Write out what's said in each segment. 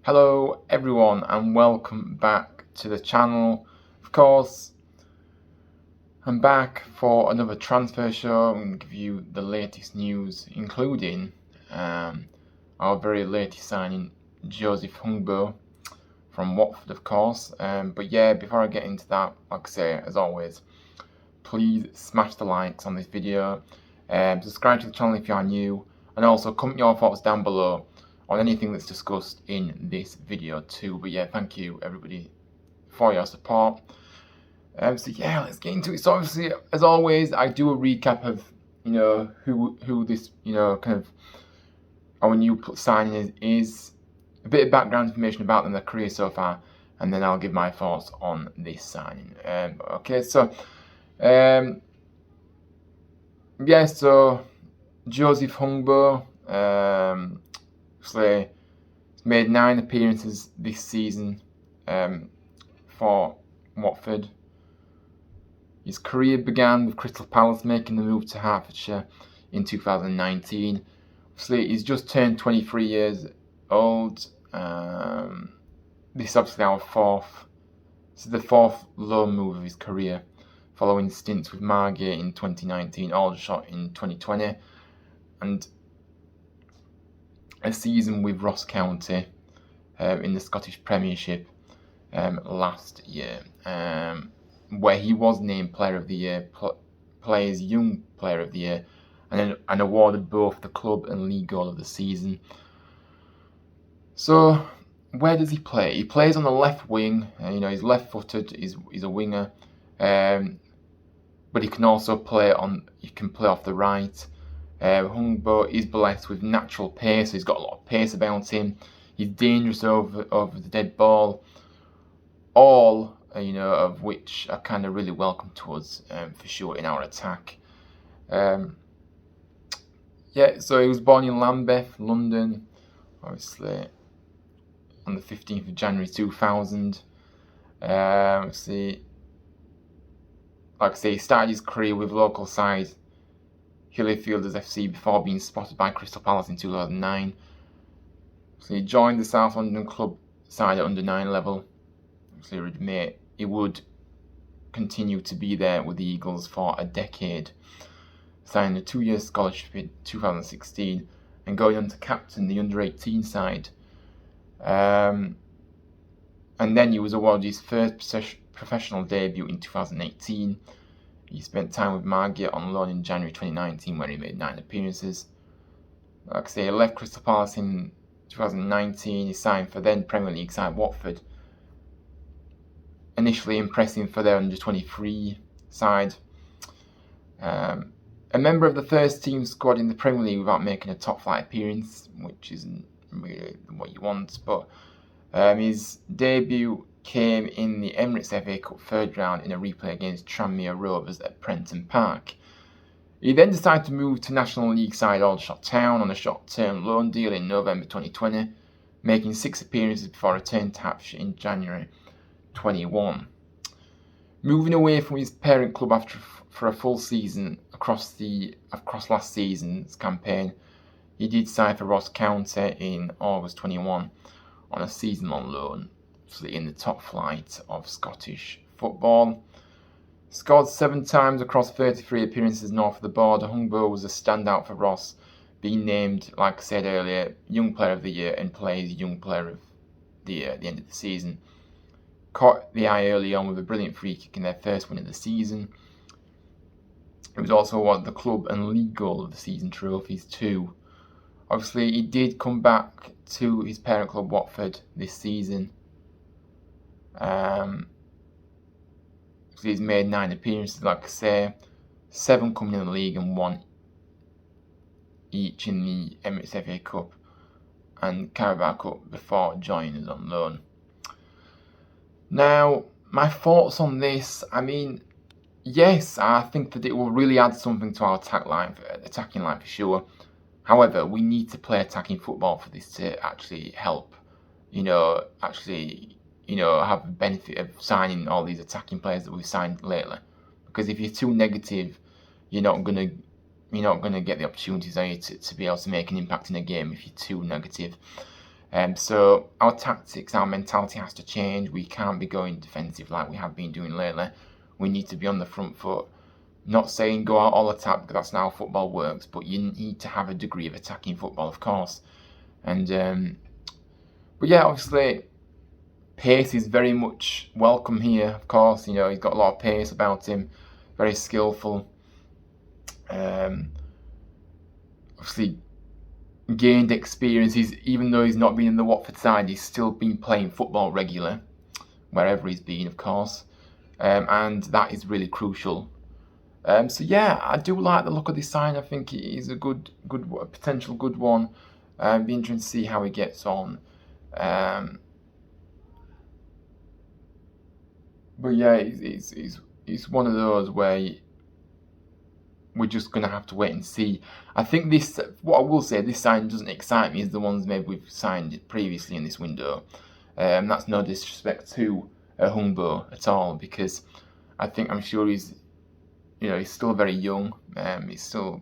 Hello everyone and welcome back to the channel. Of course, I'm back for another transfer show. I'm going to give you the latest news, including our very latest signing, Joseph Hungbo from Watford, of course. But yeah, before I get into that, like I say, as always, please smash the likes on this video, subscribe to the channel if you are new, and also comment your thoughts down below on anything that's discussed in this video too. But yeah, thank you everybody for your support. So yeah, let's get into it. So obviously, as always, I do a recap of who this kind of our new signing is, a bit of background information about them, their career so far, and then I'll give my thoughts on this signing. Okay, so yeah, so Joseph Hungbo, obviously, he's made 9 appearances this season for Watford. His career began with Crystal Palace, making the move to Hertfordshire in 2019. Obviously, he's just turned 23 years old. This is obviously this is the fourth loan move of his career, following stints with Margate in 2019, Aldershot in 2020, and a season with Ross County in the Scottish Premiership last year, where he was named Player of the Year, Players Young Player of the Year, and awarded both the club and league goal of the season. So, where does he play? He plays on the left wing. He's left-footed. He's a winger, but he can also play on. He can play off the right. Hungbo is blessed with natural pace. So he's got a lot of pace about him. He's dangerous over the dead ball. All of which are kind of really welcome to us for sure in our attack. Yeah, so he was born in Lambeth, London, obviously on the 15th of January 2000. Like I say, he started his career with local side Hillyfielders FC before being spotted by Crystal Palace in 2009. So he joined the South London club side at under 9 level. So he would continue to be there with the Eagles for a decade, signing a 2-year scholarship in 2016 and going on to captain the under-18 side. And then he was awarded his first professional debut in 2018. He spent time with Margate on loan in January 2019, where he made 9 appearances. Like I say, he left Crystal Palace in 2019. He signed for then Premier League side Watford, initially impressing for their under-23 side. A member of the first team squad in the Premier League without making a top-flight appearance, which isn't really what you want. But his debut came in the Emirates FA Cup third round in a replay against Tranmere Rovers at Prenton Park. He then decided to move to National League side Aldershot Town on a short-term loan deal in November 2020, making 6 appearances before returning to Hertfordshire in January 21. Moving away from his parent club for a full season across last season's campaign, he did sign for Ross County in August 21 on a season-long loan, in the top flight of Scottish football. Scored 7 times across 33 appearances north of the border. Hungbo was a standout for Ross, being named, like I said earlier, Young Player of the Year and Players Young Player of the Year at the end of the season. Caught the eye early on with a brilliant free kick in their first win of the season. It was also awarded the club and league goal of the season trophies too. Obviously, he did come back to his parent club Watford this season. So he's made 9 appearances, like I say, 7 coming in the league and 1 each in the Emirates FA Cup and Carabao Cup before joining us on loan. Now, my thoughts on this, yes, I think that it will really add something to our attacking line for sure. However, we need to play attacking football for this to actually help, have the benefit of signing all these attacking players that we've signed lately. Because if you're too negative, you're not gonna get the opportunities, are you, to be able to make an impact in a game if you're too negative. So our tactics, our mentality has to change. We can't be going defensive like we have been doing lately. We need to be on the front foot. Not saying go out all attack, because that's not how football works, but you need to have a degree of attacking football, of course. And but yeah, obviously pace is very much welcome here. Of course, he's got a lot of pace about him, very skillful. Obviously gained experience. Even though he's not been in the Watford side, he's still been playing football regularly, wherever he's been, of course, and that is really crucial. So yeah, I do like the look of this sign. I think he's a potential good one. Be interesting to see how he gets on. But yeah, it's one of those where we're just going to have to wait and see. I think what I will say, this sign doesn't excite me as the ones maybe we've signed previously in this window. That's no disrespect to Hungbo at all, because I'm sure he's still very young. He's still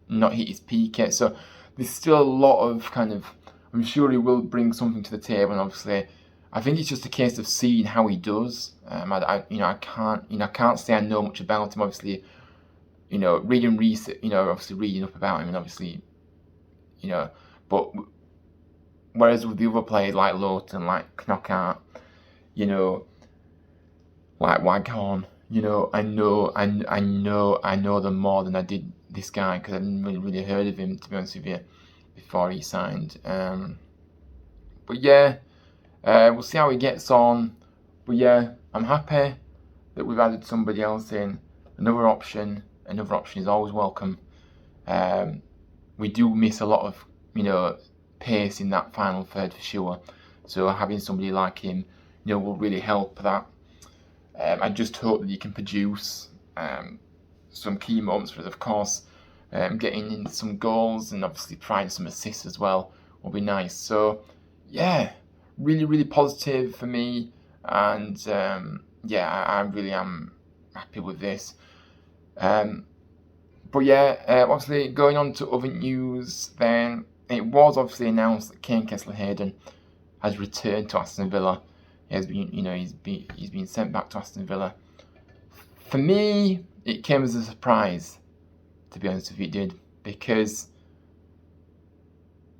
not hit his peak yet, so there's still a lot of I'm sure he will bring something to the table, and obviously I think it's just a case of seeing how he does. I can't say I know much about him. Obviously, reading research, obviously reading up about him, and obviously, but whereas with the other players like Lowton, like Knockout, like Waghorn, I know them more than I did this guy, because I didn't really heard of him, to be honest with you, before he signed. But yeah, we'll see how he gets on. But yeah, I'm happy that we've added somebody else in. Another option is always welcome. We do miss a lot of pace in that final third for sure. So having somebody like him, will really help that. I just hope that he can produce some key moments for us, of course. Getting in some goals and obviously trying some assists as well will be nice. So yeah, really, really positive for me, and yeah, I really am happy with this. But yeah, obviously going on to other news, then it was obviously announced that Kane Kessler-Hayden has returned to Aston Villa. He's been sent back to Aston Villa. For me, it came as a surprise, to be honest with you, it did, because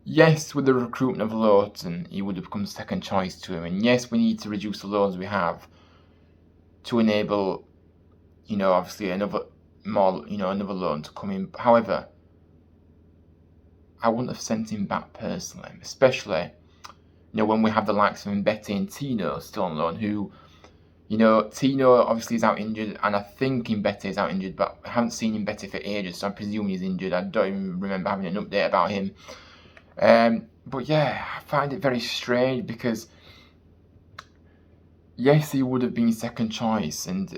yes, with the recruitment of Lowton, he would have become second choice to him, and yes, we need to reduce the loans we have to enable, obviously another loan to come in. However, I wouldn't have sent him back personally, especially when we have the likes of Mbete and Tino still on loan, who, Tino obviously is out injured, and I think Mbete is out injured, but I haven't seen Mbete for ages, so I presume he's injured. I don't even remember having an update about him. But yeah, I find it very strange, because yes, he would have been second choice, and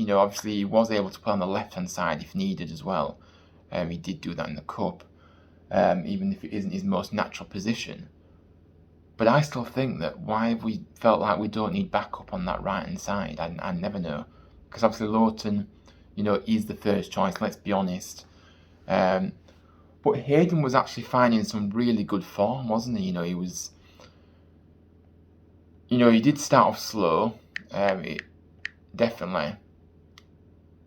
obviously he was able to play on the left-hand side if needed as well. He did do that in the Cup, even if it isn't his most natural position. But I still think that why have we felt like we don't need backup on that right-hand side? I never know. Because obviously Lowton, is the first choice, let's be honest. But Hayden was actually finding some really good form, wasn't he? He was... he did start off slow, definitely.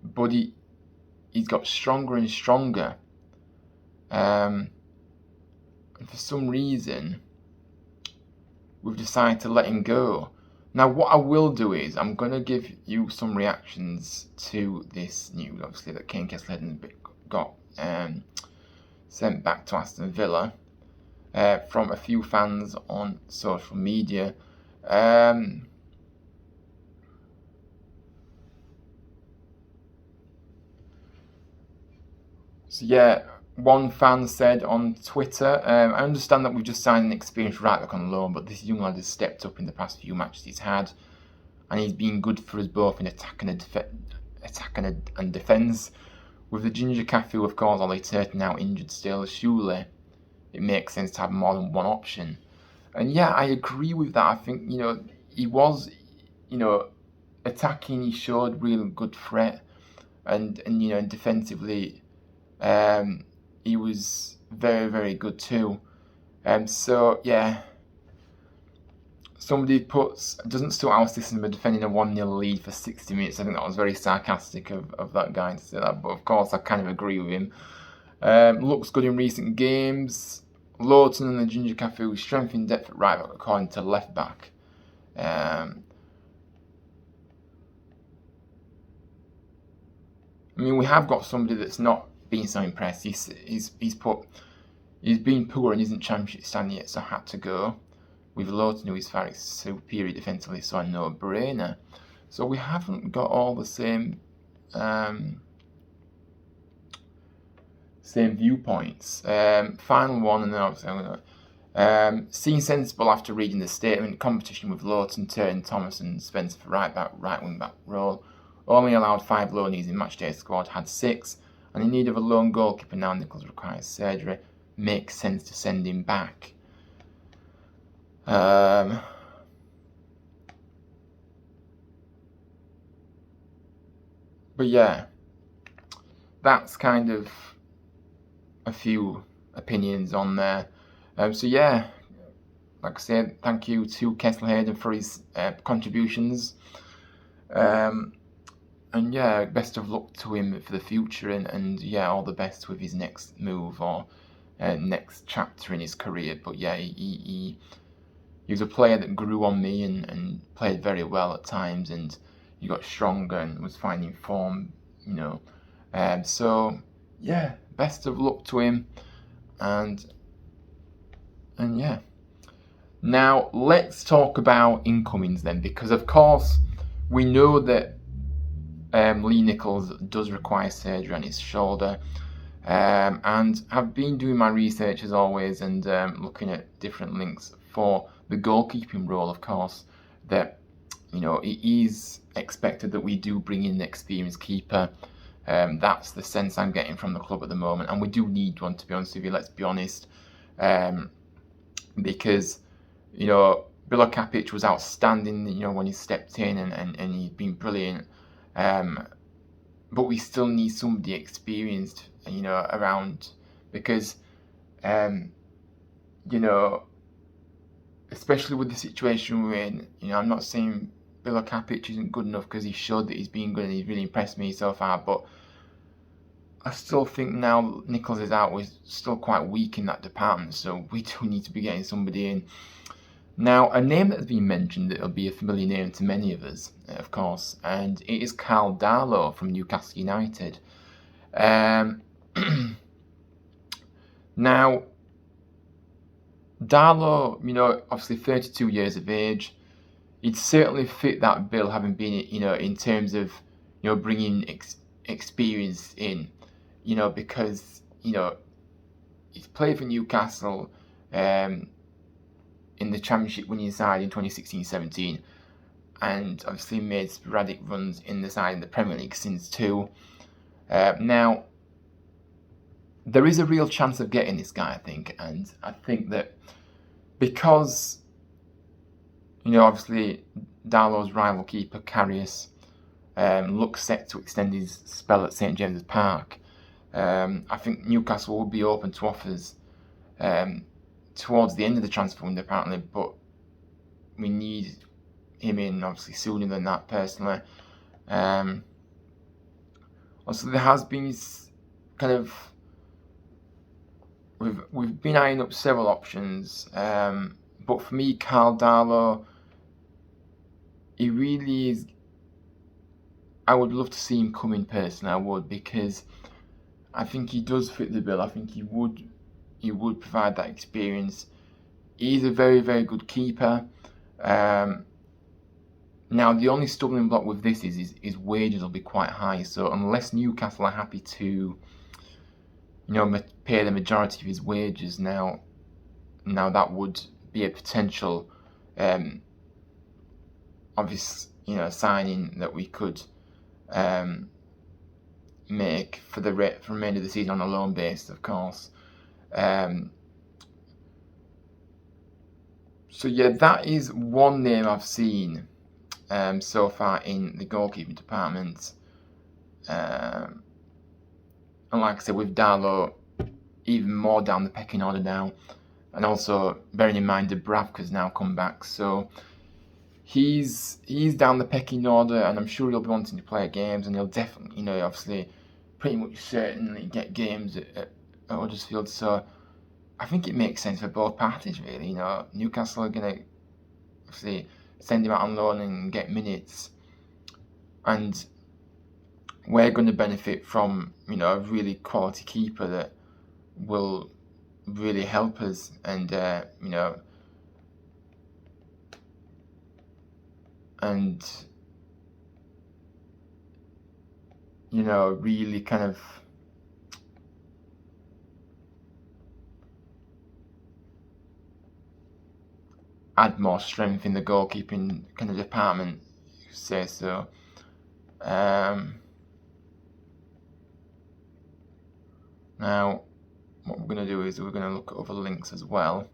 But he's got stronger and stronger. And for some reason, we've decided to let him go. Now, what I will do is I'm going to give you some reactions to this news, obviously, that Kane Kessler-Hayden got sent back to Aston Villa from a few fans on social media. So yeah, one fan said on Twitter, I understand that we've just signed an experienced right back on loan, but this young lad has stepped up in the past few matches he's had, and he's been good for us both in attack and defence. With the Ginger Cafu, of course, Ollie Turton now injured still, surely it makes sense to have more than one option. And yeah, I agree with that. I think, he was, attacking, he showed real good threat, and defensively, he was very, very good too. So yeah, somebody doesn't suit our system of defending a 1-0 lead for 60 minutes. I think that was very sarcastic of that guy to say that, but of course I kind of agree with him. Looks good in recent games. Lawton and the Ginger Cafu strength in depth at right back according to left back. I mean, we have got somebody that's not been so impressed. He's been poor and isn't championship standing yet, so had to go. With Lawton, who is far superior defensively, so a no-brainer. So we haven't got all the same viewpoints. Final one, and then obviously I'm going to seem sensible after reading the statement. Competition with Lawton, Turton, Thomas, and Spencer for right back, right wing back role. Only allowed 5 loanees in matchday squad, had 6, and in need of a lone goalkeeper now. Nichols requires surgery. Makes sense to send him back. But yeah, that's kind of a few opinions on there. So yeah, like I said, thank you to Kessel Hayden for his contributions. And yeah, best of luck to him for the future, and yeah, all the best with his next move or next chapter in his career. But yeah, he was a player that grew on me and played very well at times, and he got stronger and was finding form, you know. So yeah, best of luck to him, and yeah. Now let's talk about incomings then, because of course we know that Lee Nichols does require surgery on his shoulder, and I've been doing my research as always and looking at different links for the goalkeeping role. Of course, that it is expected that we do bring in an experienced keeper. That's the sense I'm getting from the club at the moment, and we do need one, to be honest with you. Let's be honest, because Bilo Kapic was outstanding, when he stepped in, and he's been brilliant. But we still need somebody experienced, around, because especially with the situation we're in, I'm not saying Bilo Kapic isn't good enough, because he showed that he's been good and he's really impressed me so far, but I still think now Nichols is out, we're still quite weak in that department, so we do need to be getting somebody in. Now, a name that has been mentioned that will be a familiar name to many of us, of course, and it is Karl Darlow from Newcastle United. Now, Darlow, obviously 32 years of age, he'd certainly fit that bill, having been, in terms of, bringing experience in, because, he's played for Newcastle in the Championship winning side in 2016-17, and obviously made sporadic runs in the side in the Premier League since too. Now, there is a real chance of getting this guy, I think, and I think that because, obviously Darlow's rival keeper, Karius, looks set to extend his spell at St James's Park, I think Newcastle will be open to offers towards the end of the transfer window, apparently, but we need him in obviously sooner than that, personally. Also, there has been kind of, we've been eyeing up several options, but for me, Karl Darlow, he really is. I would love to see him come in personally, I would, because I think he does fit the bill. I think he would provide that experience. He's a very, very good keeper. Now, the only stumbling block with this is his wages will be quite high. So unless Newcastle are happy to, pay the majority of his wages, now that would be a potential, obvious, signing that we could make for the remainder of the season on a loan basis, of course. So yeah, that is one name I've seen so far in the goalkeeping department. And like I said, with Darlow even more down the pecking order now, and also bearing in mind Dubravka's now come back. So he's down the pecking order, and I'm sure he'll be wanting to play games, and he'll definitely, obviously, pretty much certainly get games at Huddersfield. So I think it makes sense for both parties, really. Newcastle are going to obviously send him out on loan and get minutes, and we're going to benefit from a really quality keeper that will really help us, and really kind of add more strength in the goalkeeping kind of department, you could say so. Now, what we're going to do is we're going to look at other links as well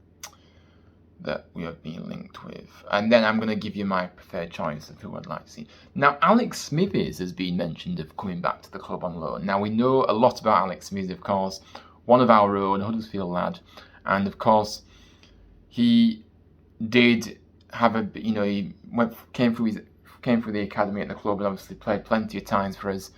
that we have been linked with, and then I'm going to give you my preferred choice of who I'd like to see. Now, Alex Smithies has been mentioned of coming back to the club on loan. Now, we know a lot about Alex Smithies, of course, one of our own, Huddersfield lad, and of course he did have he came through the academy at the club and obviously played plenty of times for us,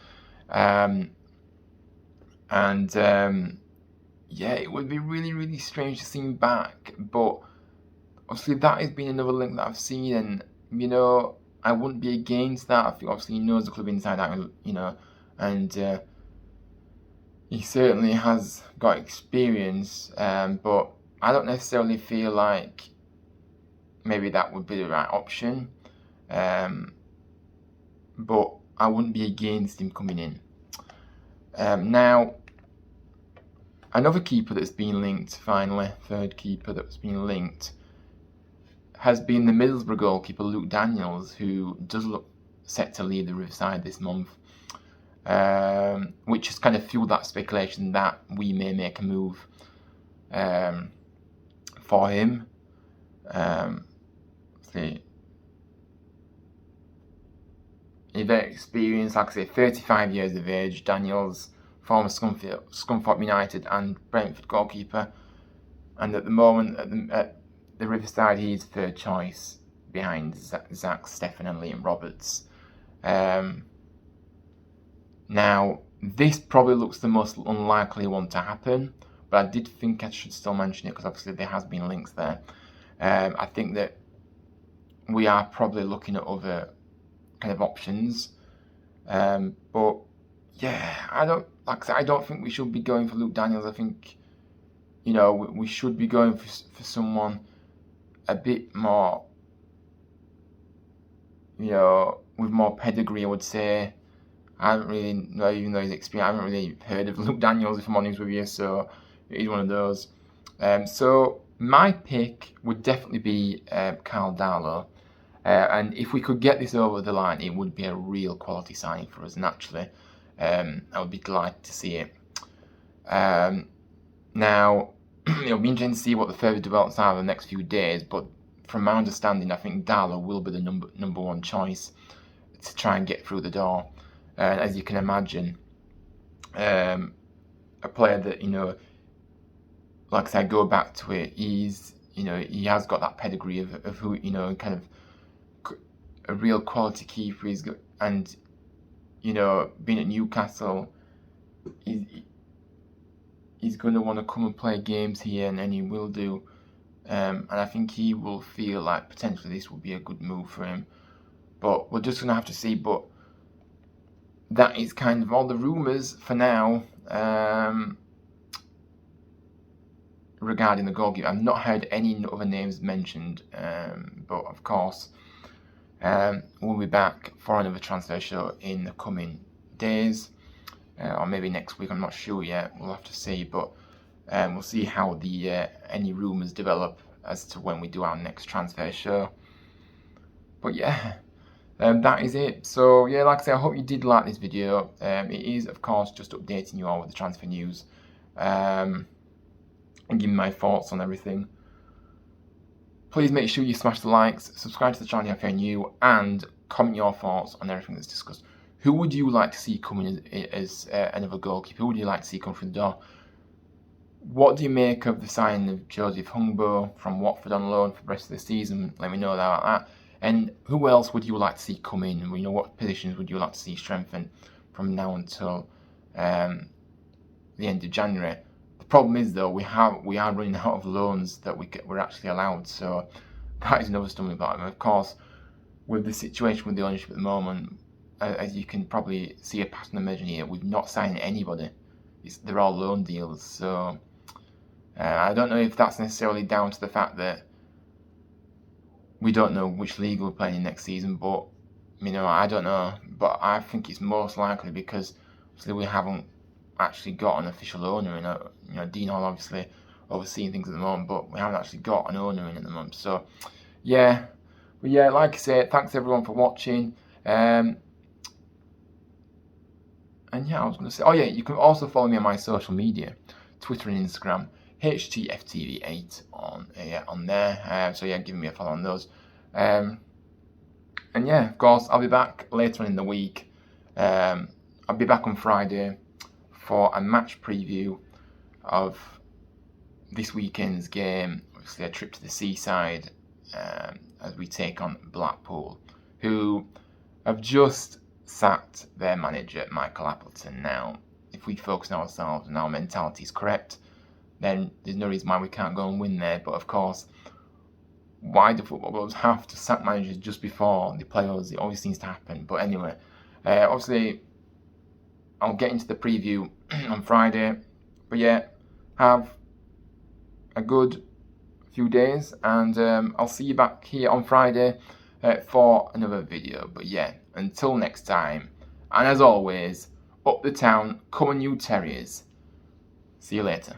it would be really, really strange to see him back, but obviously that has been another link that I've seen, and I wouldn't be against that. I think obviously he knows the club inside out, and he certainly has got experience, but I don't necessarily feel like maybe that would be the right option, but I wouldn't be against him coming in. Now, another keeper that's been linked, finally, third keeper that's been linked, has been the Middlesbrough goalkeeper Luke Daniels, who does look set to leave the Riverside this month, which has kind of fueled that speculation that we may make a move for him. He's very experienced, like I say, 35 years of age. Daniels, former Scunthorpe United and Brentford goalkeeper, and at the moment at the Riverside, he's third choice behind Zach, Stefan and Liam Roberts. Now, this probably looks the most unlikely one to happen, but I did think I should still mention it because obviously there has been links there. I think that we are probably looking at other kind of options, but yeah, I don't think we should be going for Luke Daniels. I think we should be going for someone a bit more, with more pedigree, I would say. I don't really know, even though he's experienced, I haven't really heard of Luke Daniels, if I'm honest with you, so he's one of those. So my pick would definitely be Carl Darlow, and if we could get this over the line, it would be a real quality signing for us, naturally. I would be delighted to see it. Now, it'll be interesting to see what the further developments are in the next few days, but from my understanding, I think Darlow will be the number one choice to try and get through the door. As you can imagine, a player that, like I said, go back to it, he has got that pedigree of who, kind of a real quality keeper. He's got, and, being at Newcastle, he's going to want to come and play games here, and he will do. And I think he will feel like potentially this will be a good move for him. But we're just going to have to see. But that is kind of all the rumours for now regarding the goalkeeper. I've not heard any other names mentioned, but of course we'll be back for another transfer show in the coming days, or maybe next week. I'm not sure yet. We'll have to see, but we'll see how the any rumours develop as to when we do our next transfer show. But yeah. That is it. So yeah, like I say, I hope you did like this video. It is, of course, just updating you all with the transfer news and giving my thoughts on everything. Please make sure you smash the likes, subscribe to the channel if you're new, and comment your thoughts on everything that's discussed. Who would you like to see coming as another goalkeeper? Who would you like to see come through the door? What do you make of the signing of Joseph Hungbo from Watford on loan for the rest of the season? Let me know about that. And who else would you like to see come in? You know, what positions would you like to see strengthened from now until the end of January? The problem is though, we are running out of loans that we're actually allowed. So that is another stumbling block. And of course, with the situation with the ownership at the moment, as you can probably see a pattern emerging here, we've not signed anybody. They're all loan deals. So I don't know if that's necessarily down to the fact that we don't know which league we're playing in next season, but you know, I don't know. But I think it's most likely because obviously we haven't actually got an official owner in it. You know, Dean Hall obviously overseeing things at the moment, but we haven't actually got an owner in at the moment. So yeah, but yeah, like I said, thanks everyone for watching. And yeah, I was going to say, oh yeah, you can also follow me on my social media, Twitter and Instagram, HTFTV8 on there. So yeah, give me a follow on those. And yeah, of course, I'll be back later on in the week. I'll be back on Friday for a match preview of this weekend's game. Obviously, a trip to the seaside as we take on Blackpool, who have just sacked their manager, Michael Appleton. Now, if we focus on ourselves and our mentality is correct, then there's no reason why we can't go and win there. But of course, why do football clubs have to sack managers just before the playoffs? It always seems to happen. But anyway, obviously, I'll get into the preview on Friday. But yeah, have a good few days, and I'll see you back here on Friday for another video. But yeah, until next time, and as always, up the town, come on you Terriers. See you later.